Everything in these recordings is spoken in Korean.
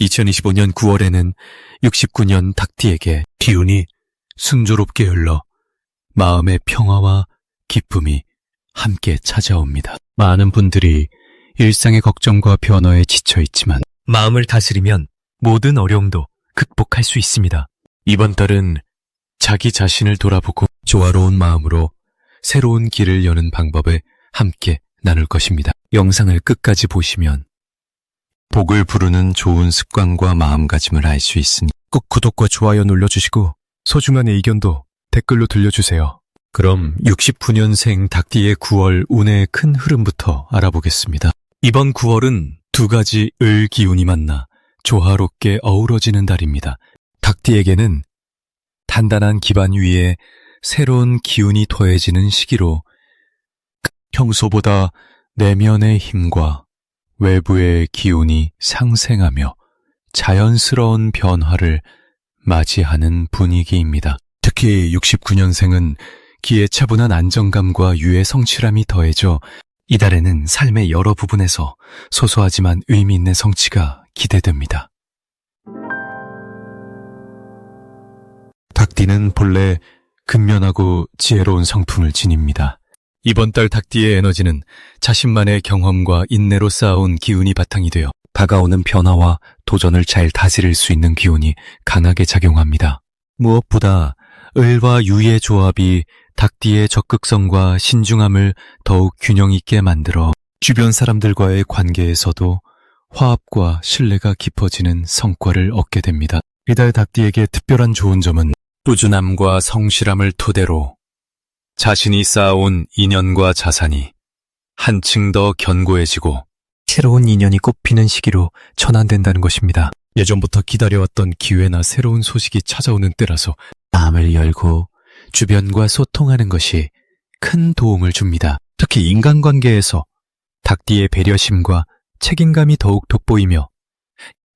2025년 9월에는 69년 닭띠에게 기운이 순조롭게 흘러 마음의 평화와 기쁨이 함께 찾아옵니다. 많은 분들이 일상의 걱정과 변화에 지쳐있지만 마음을 다스리면 모든 어려움도 극복할 수 있습니다. 이번 달은 자기 자신을 돌아보고 조화로운 마음으로 새로운 길을 여는 방법을 함께 나눌 것입니다. 영상을 끝까지 보시면 복을 부르는 좋은 습관과 마음가짐을 알 수 있으니 꼭 구독과 좋아요 눌러주시고 소중한 의견도 댓글로 들려주세요. 그럼 69년생 닭띠의 9월 운의 큰 흐름부터 알아보겠습니다. 이번 9월은 두 가지 을 기운이 만나 조화롭게 어우러지는 달입니다. 닭띠에게는 단단한 기반 위에 새로운 기운이 더해지는 시기로 평소보다 내면의 힘과 외부의 기운이 상생하며 자연스러운 변화를 맞이하는 분위기입니다. 특히 69년생은 기에 차분한 안정감과 유의 성취감이 더해져 이달에는 삶의 여러 부분에서 소소하지만 의미 있는 성취가 기대됩니다. 닭띠는 본래 근면하고 지혜로운 성품을 지닙니다. 이번 달 닭띠의 에너지는 자신만의 경험과 인내로 쌓아온 기운이 바탕이 되어 다가오는 변화와 도전을 잘 다스릴 수 있는 기운이 강하게 작용합니다. 무엇보다 을과 유의 조합이 닭띠의 적극성과 신중함을 더욱 균형 있게 만들어 주변 사람들과의 관계에서도 화합과 신뢰가 깊어지는 성과를 얻게 됩니다. 이달 닭띠에게 특별한 좋은 점은 꾸준함과 성실함을 토대로 자신이 쌓아온 인연과 자산이 한층 더 견고해지고 새로운 인연이 꽃피는 시기로 전환된다는 것입니다. 예전부터 기다려왔던 기회나 새로운 소식이 찾아오는 때라서 마음을 열고 주변과 소통하는 것이 큰 도움을 줍니다. 특히 인간관계에서 닭띠의 배려심과 책임감이 더욱 돋보이며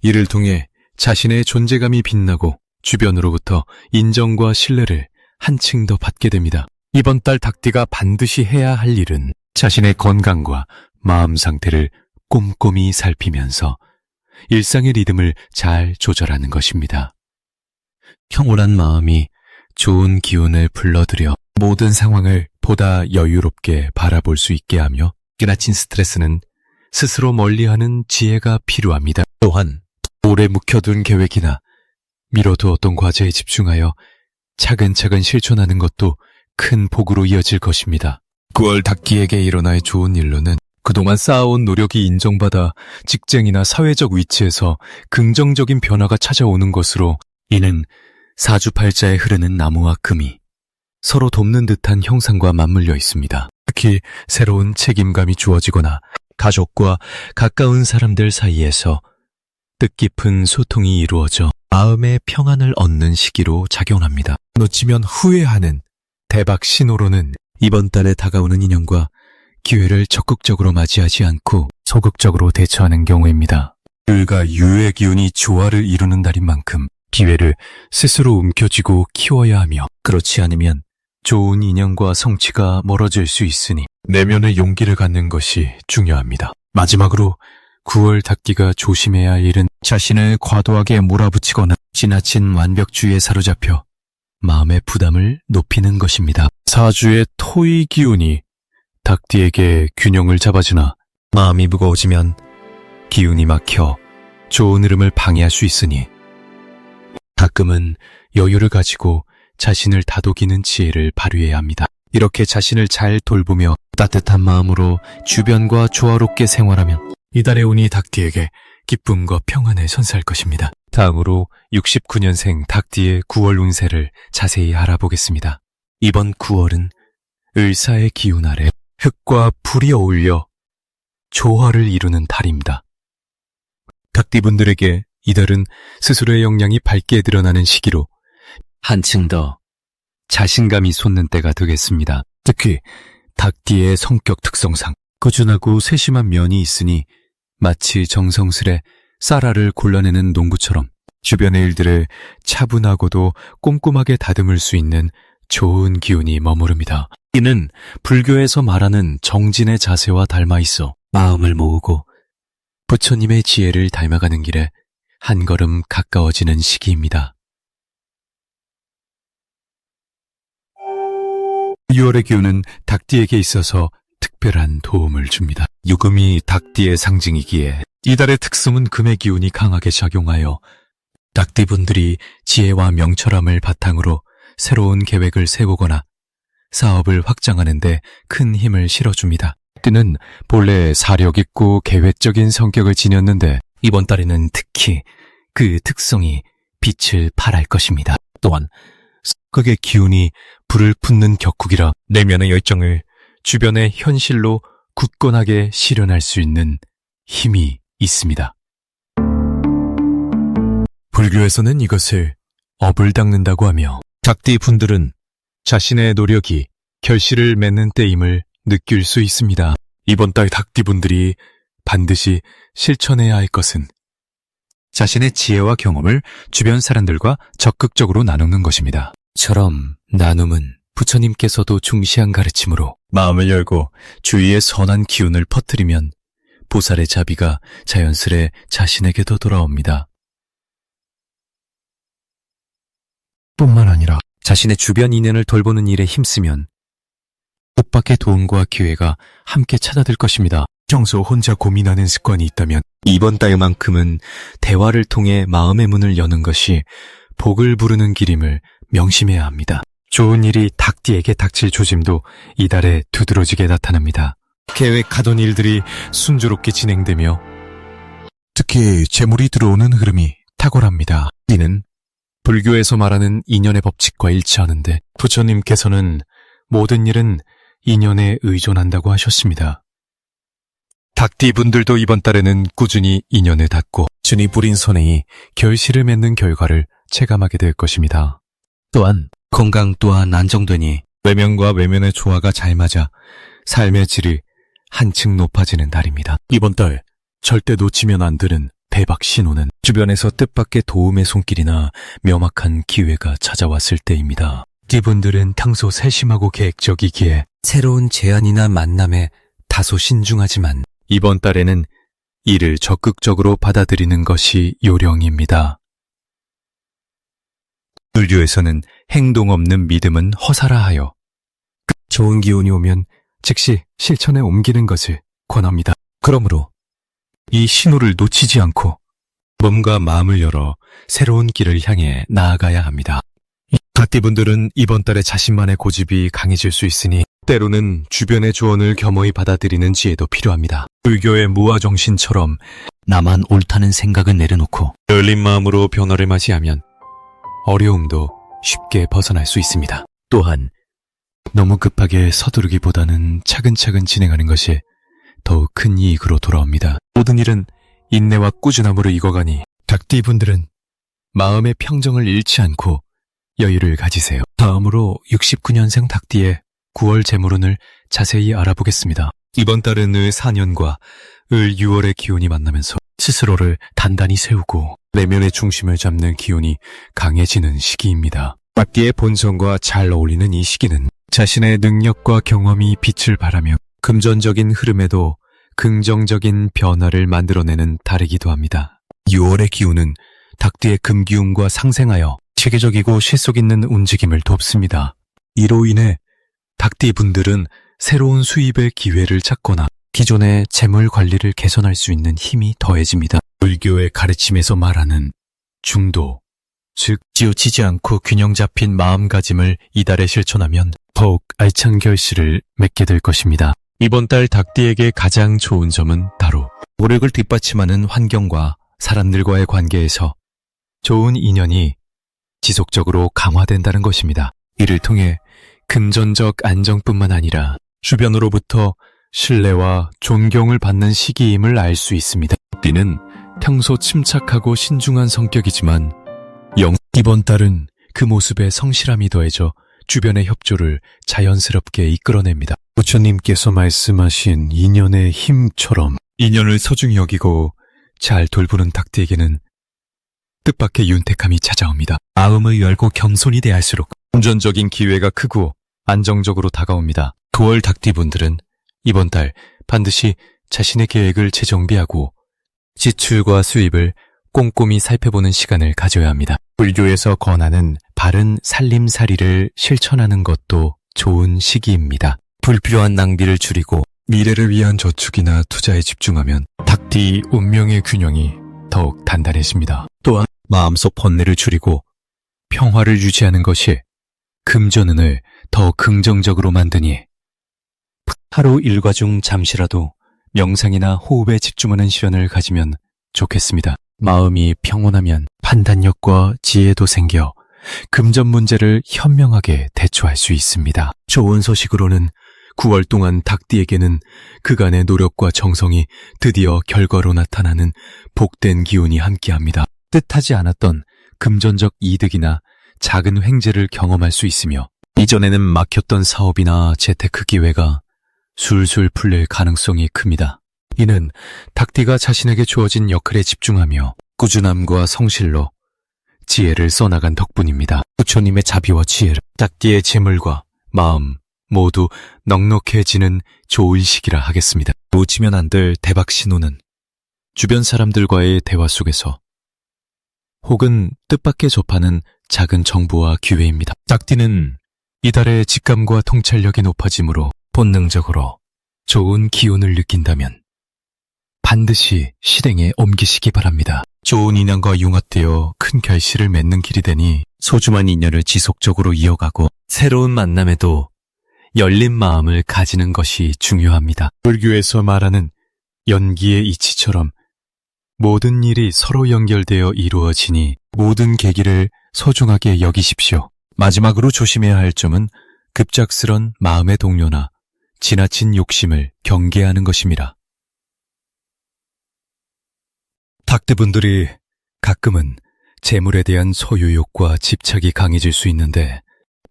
이를 통해 자신의 존재감이 빛나고 주변으로부터 인정과 신뢰를 한층 더 받게 됩니다. 이번 달 닭띠가 반드시 해야 할 일은 자신의 건강과 마음 상태를 꼼꼼히 살피면서 일상의 리듬을 잘 조절하는 것입니다. 평온한 마음이 좋은 기운을 불러들여 모든 상황을 보다 여유롭게 바라볼 수 있게 하며 지나친 스트레스는 스스로 멀리하는 지혜가 필요합니다. 또한 오래 묵혀둔 계획이나 미뤄두었던 과제에 집중하여 차근차근 실천하는 것도 큰 복으로 이어질 것입니다. 9월 닭띠에게 일어날 좋은 일로는 그동안 쌓아온 노력이 인정받아 직장이나 사회적 위치에서 긍정적인 변화가 찾아오는 것으로 이는 사주팔자에 흐르는 나무와 금이 서로 돕는 듯한 형상과 맞물려 있습니다. 특히 새로운 책임감이 주어지거나 가족과 가까운 사람들 사이에서 뜻깊은 소통이 이루어져 마음의 평안을 얻는 시기로 작용합니다. 놓치면 후회하는 대박 신호로는 이번 달에 다가오는 인연과 기회를 적극적으로 맞이하지 않고 소극적으로 대처하는 경우입니다. 을과 유의 기운이 조화를 이루는 달인 만큼 기회를 스스로 움켜쥐고 키워야 하며 그렇지 않으면 좋은 인연과 성취가 멀어질 수 있으니 내면의 용기를 갖는 것이 중요합니다. 마지막으로 9월 닭띠가 조심해야 할 일은 자신을 과도하게 몰아붙이거나 지나친 완벽주의에 사로잡혀 마음의 부담을 높이는 것입니다. 사주의 토의 기운이 닭띠에게 균형을 잡아주나 마음이 무거워지면 기운이 막혀 좋은 흐름을 방해할 수 있으니 가끔은 여유를 가지고 자신을 다독이는 지혜를 발휘해야 합니다. 이렇게 자신을 잘 돌보며 따뜻한 마음으로 주변과 조화롭게 생활하면 이달의 운이 닭띠에게 기쁨과 평안을 선사할 것입니다. 다음으로 69년생 닭띠의 9월 운세를 자세히 알아보겠습니다. 이번 9월은 을사의 기운 아래 흙과 불이 어울려 조화를 이루는 달입니다. 닭띠분들에게 이달은 스스로의 역량이 밝게 드러나는 시기로 한층 더 자신감이 솟는 때가 되겠습니다. 특히 닭띠의 성격 특성상 꾸준하고 세심한 면이 있으니 마치 정성스레 쌀알을 골라내는 농부처럼 주변의 일들을 차분하고도 꼼꼼하게 다듬을 수 있는 좋은 기운이 머무릅니다. 이는 불교에서 말하는 정진의 자세와 닮아 있어 마음을 모으고 부처님의 지혜를 닮아가는 길에 한 걸음 가까워지는 시기입니다. 6월의 기운은 닭띠에게 있어서 특별한 도움을 줍니다. 유금이 닭띠의 상징이기에 이달의 특성은 금의 기운이 강하게 작용하여 닭띠분들이 지혜와 명철함을 바탕으로 새로운 계획을 세우거나 사업을 확장하는 데 큰 힘을 실어줍니다. 띠는 본래 사력 있고 계획적인 성격을 지녔는데 이번 달에는 특히 그 특성이 빛을 발할 것입니다. 또한 성격의 기운이 불을 품는 격국이라 내면의 열정을 주변의 현실로 굳건하게 실현할 수 있는 힘이 있습니다. 불교에서는 이것을 업을 닦는다고 하며 닭띠 분들은 자신의 노력이 결실을 맺는 때임을 느낄 수 있습니다. 이번 달 닭띠 분들이 반드시 실천해야 할 것은 자신의 지혜와 경험을 주변 사람들과 적극적으로 나누는 것입니다. 처럼 나눔은 부처님께서도 중시한 가르침으로 마음을 열고 주위에 선한 기운을 퍼뜨리면 보살의 자비가 자연스레 자신에게도 돌아옵니다. 뿐만 아니라 자신의 주변 인연을 돌보는 일에 힘쓰면 뜻밖의 도움과 기회가 함께 찾아들 것입니다. 평소 혼자 고민하는 습관이 있다면 이번 달만큼은 대화를 통해 마음의 문을 여는 것이 복을 부르는 길임을 명심해야 합니다. 좋은 일이 닭띠에게 닥칠 조짐도 이달에 두드러지게 나타납니다. 계획하던 일들이 순조롭게 진행되며 특히 재물이 들어오는 흐름이 탁월합니다. 이는 불교에서 말하는 인연의 법칙과 일치하는데 부처님께서는 모든 일은 인연에 의존한다고 하셨습니다. 닭띠 분들도 이번 달에는 꾸준히 인연을 닦고 준이 부린 선행이 결실을 맺는 결과를 체감하게 될 것입니다. 또한 건강 또한 안정되니 외면과 외면의 조화가 잘 맞아 삶의 질이 한층 높아지는 달입니다. 이번 달 절대 놓치면 안 되는 대박 신호는 주변에서 뜻밖의 도움의 손길이나 명확한 기회가 찾아왔을 때입니다. 이분들은 평소 세심하고 계획적이기에 새로운 제안이나 만남에 다소 신중하지만 이번 달에는 이를 적극적으로 받아들이는 것이 요령입니다. 불교에서는 행동 없는 믿음은 허사라 하여 좋은 기운이 오면 즉시 실천에 옮기는 것을 권합니다. 그러므로 이 신호를 놓치지 않고 몸과 마음을 열어 새로운 길을 향해 나아가야 합니다. 닭띠분들은 이번 달에 자신만의 고집이 강해질 수 있으니 때로는 주변의 조언을 겸허히 받아들이는 지혜도 필요합니다. 불교의 무아정신처럼 나만 옳다는 생각은 내려놓고 열린 마음으로 변화를 맞이하면 어려움도 쉽게 벗어날 수 있습니다. 또한 너무 급하게 서두르기보다는 차근차근 진행하는 것이 더욱 큰 이익으로 돌아옵니다. 모든 일은 인내와 꾸준함으로 익어가니 닭띠분들은 마음의 평정을 잃지 않고 여유를 가지세요. 다음으로 69년생 닭띠의 9월 재물운을 자세히 알아보겠습니다. 이번 달은 을 4년과 을 6월의 기운이 만나면서 스스로를 단단히 세우고 내면의 중심을 잡는 기운이 강해지는 시기입니다. 닭띠의 본성과 잘 어울리는 이 시기는 자신의 능력과 경험이 빛을 발하며 금전적인 흐름에도 긍정적인 변화를 만들어내는 달이기도 합니다. 6월의 기운은 닭띠의 금기운과 상생하여 체계적이고 실속 있는 움직임을 돕습니다. 이로 인해 닭띠 분들은 새로운 수입의 기회를 찾거나 기존의 재물 관리를 개선할 수 있는 힘이 더해집니다. 불교의 가르침에서 말하는 중도, 즉 지우치지 않고 균형 잡힌 마음가짐을 이달에 실천하면 더욱 알찬 결실을 맺게 될 것입니다. 이번 달 닭띠에게 가장 좋은 점은 바로 노력을 뒷받침하는 환경과 사람들과의 관계에서 좋은 인연이 지속적으로 강화된다는 것입니다. 이를 통해 금전적 안정뿐만 아니라 주변으로부터 신뢰와 존경을 받는 시기임을 알 수 있습니다. 띠는 평소 침착하고 신중한 성격이지만 이번 달은 그 모습에 성실함이 더해져 주변의 협조를 자연스럽게 이끌어냅니다. 부처님께서 말씀하신 인연의 힘처럼 인연을 소중히 여기고 잘 돌보는 닭띠에게는 뜻밖의 윤택함이 찾아옵니다. 마음을 열고 겸손히 대할수록 금전적인 기회가 크고 안정적으로 다가옵니다. 9월 닭띠분들은 이번 달 반드시 자신의 계획을 재정비하고 지출과 수입을 꼼꼼히 살펴보는 시간을 가져야 합니다. 불교에서 권하는 바른 살림살이를 실천하는 것도 좋은 시기입니다. 불필요한 낭비를 줄이고 미래를 위한 저축이나 투자에 집중하면 닭띠 운명의 균형이 더욱 단단해집니다. 또한 마음속 번뇌를 줄이고 평화를 유지하는 것이 금전운을 더 긍정적으로 만드니 하루 일과 중 잠시라도 명상이나 호흡에 집중하는 시간을 가지면 좋겠습니다. 마음이 평온하면 판단력과 지혜도 생겨 금전 문제를 현명하게 대처할 수 있습니다. 좋은 소식으로는 9월 동안 닭띠에게는 그간의 노력과 정성이 드디어 결과로 나타나는 복된 기운이 함께합니다. 뜻하지 않았던 금전적 이득이나 작은 횡재를 경험할 수 있으며 이전에는 막혔던 사업이나 재테크 기회가 술술 풀릴 가능성이 큽니다. 이는 닭띠가 자신에게 주어진 역할에 집중하며 꾸준함과 성실로 지혜를 써나간 덕분입니다. 부처님의 자비와 지혜를 닭띠의 재물과 마음 모두 넉넉해지는 좋은 시기라 하겠습니다. 놓치면 안 될 대박 신호는 주변 사람들과의 대화 속에서 혹은 뜻밖의 접하는 작은 정보와 기회입니다. 닭띠는 이달의 직감과 통찰력이 높아지므로 본능적으로 좋은 기운을 느낀다면 반드시 실행에 옮기시기 바랍니다. 좋은 인연과 융합되어 큰 결실을 맺는 길이 되니 소중한 인연을 지속적으로 이어가고 새로운 만남에도 열린 마음을 가지는 것이 중요합니다. 불교에서 말하는 연기의 이치처럼 모든 일이 서로 연결되어 이루어지니 모든 계기를 소중하게 여기십시오. 마지막으로 조심해야 할 점은 급작스런 마음의 동요나 지나친 욕심을 경계하는 것입니다. 닭띠분들이 가끔은 재물에 대한 소유욕과 집착이 강해질 수 있는데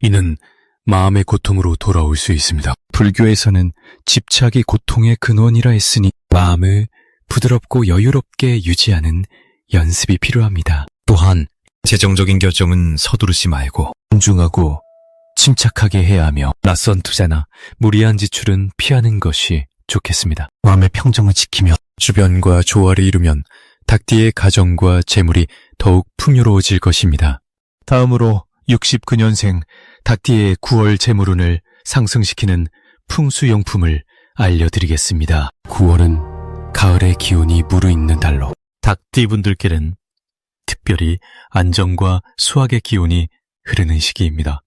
이는 마음의 고통으로 돌아올 수 있습니다. 불교에서는 집착이 고통의 근원이라 했으니 마음을 부드럽고 여유롭게 유지하는 연습이 필요합니다. 또한 재정적인 결정은 서두르지 말고 신중하고 침착하게 해야 하며 낯선 투자나 무리한 지출은 피하는 것이 좋겠습니다. 마음의 평정을 지키며 주변과 조화를 이루면 닭띠의 가정과 재물이 더욱 풍요로워질 것입니다. 다음으로 69년생 닭띠의 9월 재물운을 상승시키는 풍수용품을 알려드리겠습니다. 9월은 가을의 기운이 무르익는 달로 닭띠분들께는 특별히 안정과 수확의 기운이 흐르는 시기입니다.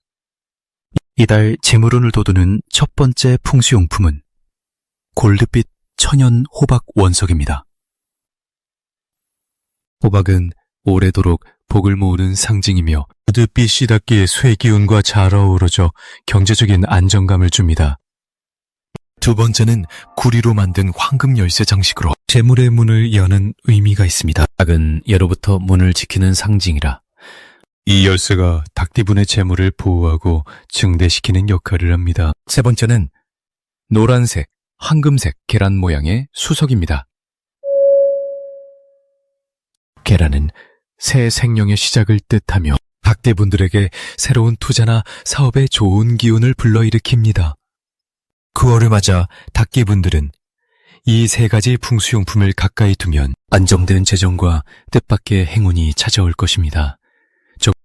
이달 재물운을 돋우는 첫 번째 풍수용품은 골드빛 천연 호박 원석입니다. 호박은 오래도록 복을 모으는 상징이며 골드빛이 닭띠의 쇠기운과 잘 어우러져 경제적인 안정감을 줍니다. 두 번째는 구리로 만든 황금 열쇠 장식으로 재물의 문을 여는 의미가 있습니다. 닭은 예로부터 문을 지키는 상징이라 이 열쇠가 닭띠분의 재물을 보호하고 증대시키는 역할을 합니다. 세 번째는 노란색, 황금색 계란 모양의 수석입니다. 계란은 새 생명의 시작을 뜻하며 닭띠분들에게 새로운 투자나 사업에 좋은 기운을 불러일으킵니다. 9월을 맞아 닭띠분들은 이 세 가지 풍수용품을 가까이 두면 안정된 재정과 뜻밖의 행운이 찾아올 것입니다.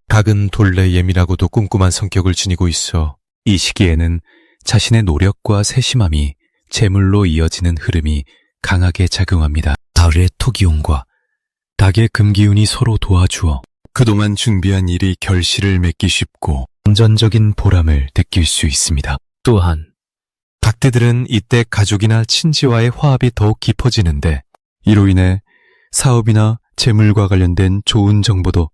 닭은 본래 예민하고도 꼼꼼한 성격을 지니고 있어 이 시기에는 자신의 노력과 세심함이 재물로 이어지는 흐름이 강하게 작용합니다. 가을의 토기운과 닭의 금기운이 서로 도와주어 그동안 준비한 일이 결실을 맺기 쉽고 금전적인 보람을 느낄 수 있습니다. 또한 닭띠들은 이때 가족이나 친지와의 화합이 더욱 깊어지는데 이로 인해 사업이나 재물과 관련된 좋은 정보도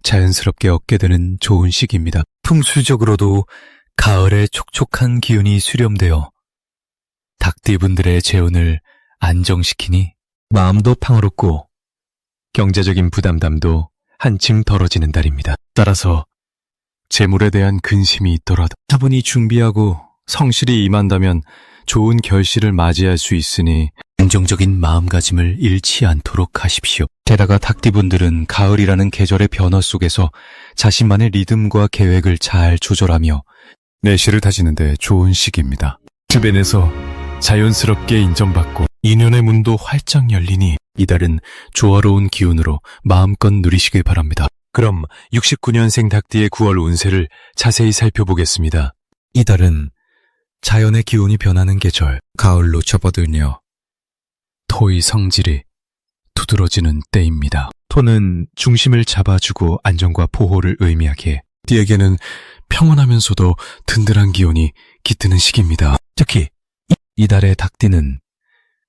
자연스럽게 얻게 되는 좋은 시기입니다. 풍수적으로도 가을에 촉촉한 기운이 수렴되어 닭띠분들의 재운을 안정시키니 마음도 평화롭고 경제적인 부담감도 한층 덜어지는 달입니다. 따라서 재물에 대한 근심이 있더라도 차분히 준비하고 성실히 임한다면 좋은 결실을 맞이할 수 있으니 긍정적인 마음가짐을 잃지 않도록 하십시오. 게다가 닭띠분들은 가을이라는 계절의 변화 속에서 자신만의 리듬과 계획을 잘 조절하며 내실을 다지는 데 좋은 시기입니다. 주변에서 자연스럽게 인정받고 인연의 문도 활짝 열리니 이달은 조화로운 기운으로 마음껏 누리시길 바랍니다. 그럼 69년생 닭띠의 9월 운세를 자세히 살펴보겠습니다. 이달은 자연의 기운이 변하는 계절, 가을로 접어들며 토의 성질이 두드러지는 때입니다. 토는 중심을 잡아주고 안정과 보호를 의미하기에 띠에게는 평온하면서도 든든한 기운이 깃드는 시기입니다. 특히 이달의 닭띠는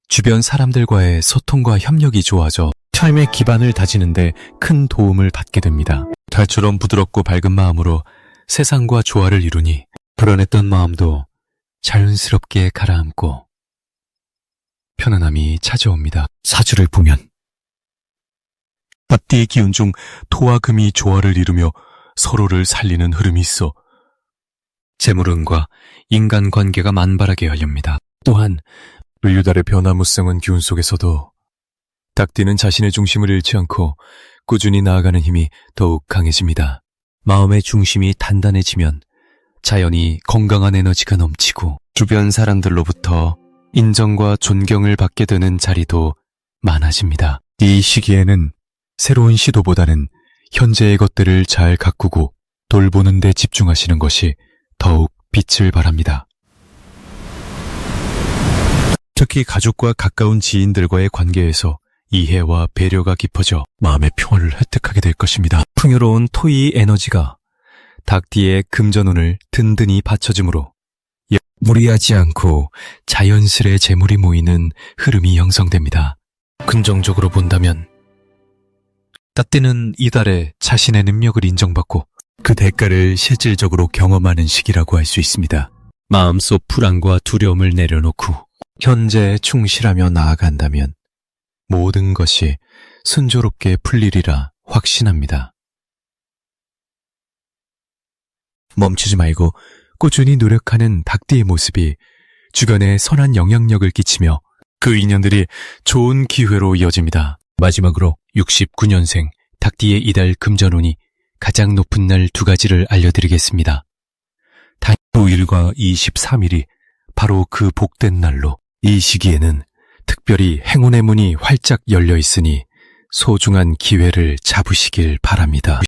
주변 사람들과의 소통과 협력이 좋아져 삶의 기반을 다지는데 큰 도움을 받게 됩니다. 달처럼 부드럽고 밝은 마음으로 세상과 조화를 이루니 불안했던 마음도 자연스럽게 가라앉고 편안함이 찾아옵니다. 사주를 보면 닭띠의 기운 중 토와 금이 조화를 이루며 서로를 살리는 흐름이 있어 재물운과 인간관계가 만발하게 열립니다. 또한 을류달의 변화무쌍한 기운 속에서도 닭띠는 자신의 중심을 잃지 않고 꾸준히 나아가는 힘이 더욱 강해집니다. 마음의 중심이 단단해지면 자연히 건강한 에너지가 넘치고 주변 사람들로부터 인정과 존경을 받게 되는 자리도 많아집니다. 이 시기에는 새로운 시도보다는 현재의 것들을 잘 가꾸고 돌보는 데 집중하시는 것이 더욱 빛을 발합니다. 특히 가족과 가까운 지인들과의 관계에서 이해와 배려가 깊어져 마음의 평화를 획득하게 될 것입니다. 풍요로운 토의 에너지가 닭띠의 금전운을 든든히 받쳐주므로 무리하지 않고 자연스레 재물이 모이는 흐름이 형성됩니다. 긍정적으로 본다면 닭띠는 이달에 자신의 능력을 인정받고 그 대가를 실질적으로 경험하는 시기라고 할 수 있습니다. 마음속 불안과 두려움을 내려놓고 현재에 충실하며 나아간다면 모든 것이 순조롭게 풀리리라 확신합니다. 멈추지 말고 꾸준히 노력하는 닭띠의 모습이 주변에 선한 영향력을 끼치며 그 인연들이 좋은 기회로 이어집니다. 마지막으로 69년생 닭띠의 이달 금전운이 가장 높은 날 두 가지를 알려드리겠습니다. 5일과 23일이 바로 그 복된 날로 이 시기에는 특별히 행운의 문이 활짝 열려 있으니 소중한 기회를 잡으시길 바랍니다.